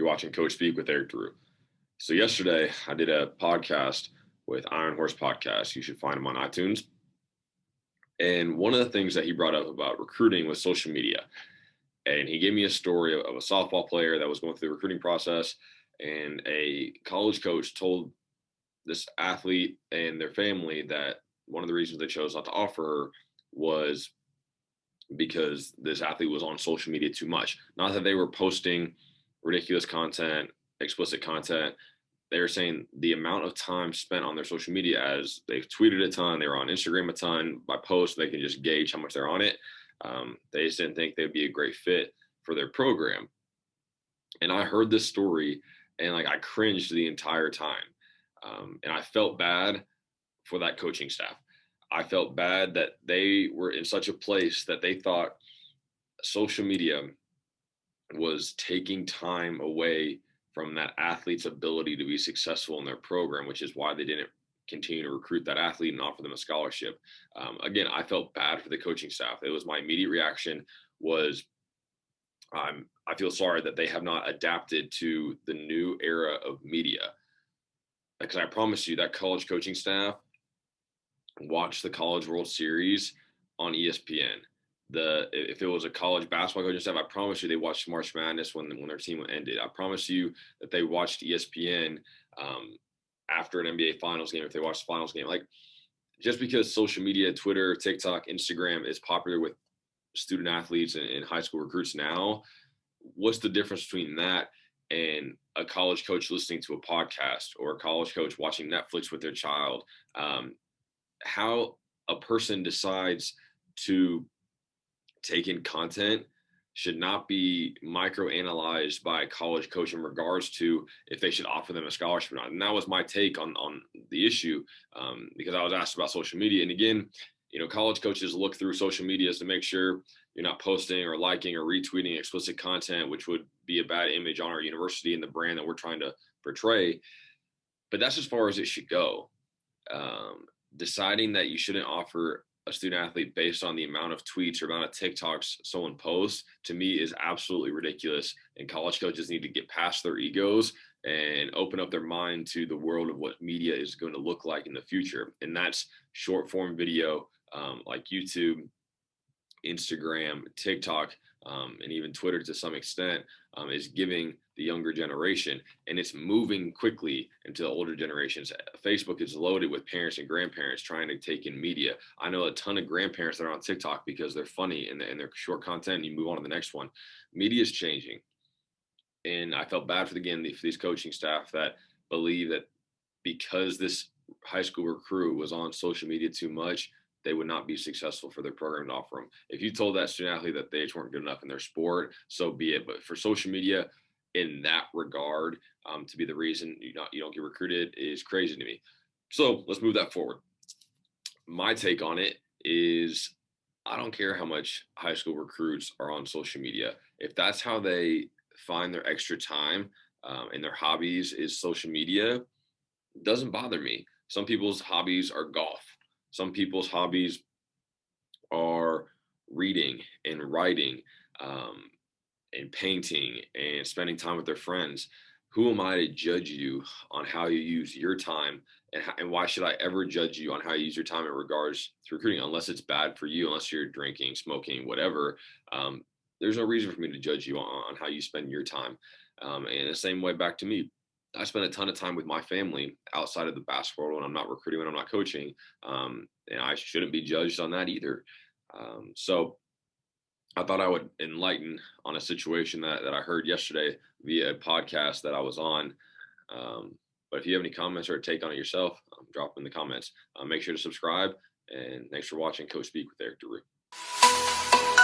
You're watching Coach Speak with Erik DeRoo. So yesterday I did a podcast with Iron Horse Podcast. You should find him on iTunes. And one of the things that he brought up about recruiting was social media. And he gave me a story of a softball player that was going through the recruiting process, and a college coach told this athlete and their family that one of the reasons they chose not to offer her was because this athlete was on social media too much. Not that they were posting ridiculous content, explicit content. They were saying the amount of time spent on their social media, as they've tweeted a ton, they were on Instagram a ton, by post, they can just gauge how much they're on it. They just didn't think they'd be a great fit for their program. And I heard this story and I cringed the entire time. And I felt bad for that coaching staff. I felt bad that they were in such a place that they thought social media was taking time away from that athlete's ability to be successful in their program, which is why they didn't continue to recruit that athlete and offer them a scholarship. Again, I felt bad for the coaching staff. It was my immediate reaction was, I feel sorry that they have not adapted to the new era of media. Because I promise you that college coaching staff watched the College World Series on ESPN. If it was a college basketball coaching staff, I promise you they watched March Madness when their team ended. I promise you that they watched ESPN after an NBA Finals game, if they watched the Finals game. Like, just because social media, Twitter, TikTok, Instagram is popular with student athletes and high school recruits now, what's the difference between that and a college coach listening to a podcast, or a college coach watching Netflix with their child? How a person decides to take in content should not be microanalyzed by a college coach in regards to if they should offer them a scholarship or not. And that was my take on the issue, because I was asked about social media. And again, college coaches look through social medias to make sure you're not posting or liking or retweeting explicit content, which would be a bad image on our university and the brand that we're trying to portray. But that's as far as it should go. Deciding that you shouldn't offer a student athlete based on the amount of tweets or amount of TikToks someone posts, to me, is absolutely ridiculous. And college coaches need to get past their egos and open up their mind to the world of what media is going to look like in the future. And that's short form video, like YouTube, Instagram, TikTok, and even Twitter to some extent, is giving the younger generation, and it's moving quickly into the older generations. Facebook is loaded with parents and grandparents trying to take in media. I know a ton of grandparents that are on TikTok because they're funny and they're short content, and you move on to the next one. Media is changing. And I felt bad for these coaching staff that believe that because this high school recruit was on social media too much, they would not be successful for their program to offer them. If you told that student athlete that they just weren't good enough in their sport, so be it. But for social media in that regard, to be the reason you don't get recruited is crazy to me. So let's move that forward. My take on it is, I don't care how much high school recruits are on social media. If that's how they find their extra time, and their hobbies is social media, it doesn't bother me. Some people's hobbies are golf. Some people's hobbies are reading and writing, and painting and spending time with their friends. Who am I to judge you on how you use your time? And why should I ever judge you on how you use your time in regards to recruiting? Unless it's bad for you, unless you're drinking, smoking, whatever, there's no reason for me to judge you on how you spend your time. And the same way back to me. I spend a ton of time with my family outside of the basketball when I'm not recruiting, when I'm not coaching. And I shouldn't be judged on that either. So I thought I would enlighten on a situation that I heard yesterday via a podcast that I was on. But if you have any comments or a take on it yourself, drop them in the comments. Make sure to subscribe. And thanks for watching Coach Speak with Erik DeRoo.